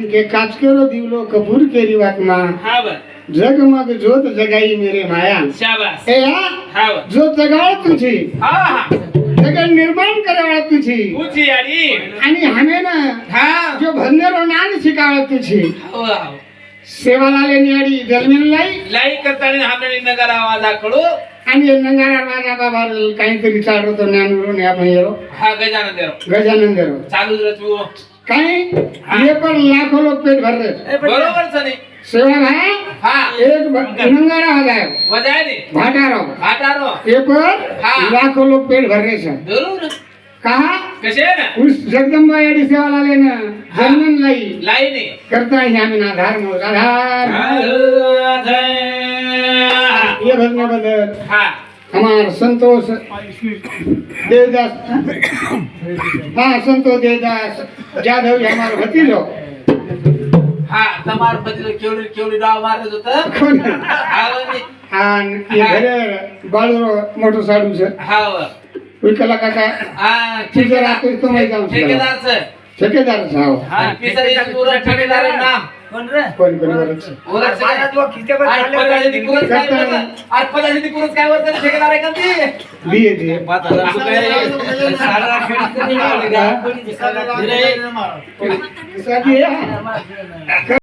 के काचकेरो दिवलो Kapoor carry वात्मा हा बर जगमग ज्योत जगाई मेरे माया शाबास ए हा बर ज्योत जगाळ तुझी हा हा जगत निर्माण करावं तुझी तुझी आणि हमें ना हा जो भंडेरो नान शिकावं तुझी हो हो सेवा लाले नियाडी जलमीन लाई लाई करताना हमने नगर आवाज आकडो आणि नगारा राजा बाबा काहीतरी चालतो ज्ञानवरून या महिरो हा गजानन देरो गजानन देरो चालूच रचू काही ये पर लाखों लोग पेट भर रहे बरोबर सनी सेवा भाई हा एक नंगारा हो जाए वजाय ने भाटारो आटारो ये पर हाँ। लाखों लोग पेट भर रहे हैं जरूर कहा कसे ना उस जगदम्बा याडी सेवा लाले ना जन्मन लाई लाई ने करता है हमें आधार मोल आधार ये भजन बदल हा हमार संतोष देवदास हाँ संतोष देवदास जाधव ये हमारे भतीजो हा तमार बदल केवढी केवढी डाव मारत होत कोण आवनी हाँ ये घरे बाळूरो मोठो साडू छे हा विकला काका हा तुझे राहतो तो माहिती जाऊन ठेकेदार सर ठेकेदार साव हा पिसरी पूरा ठेकेदार नाम कोण रे कोण कोण वरच ओरच आज पदाची पुरस काय होतं आज पदाची पुरस काय होतं ठेकेदार आहे का ती दिए दिए 5000 रुपये सारा खेळ दिए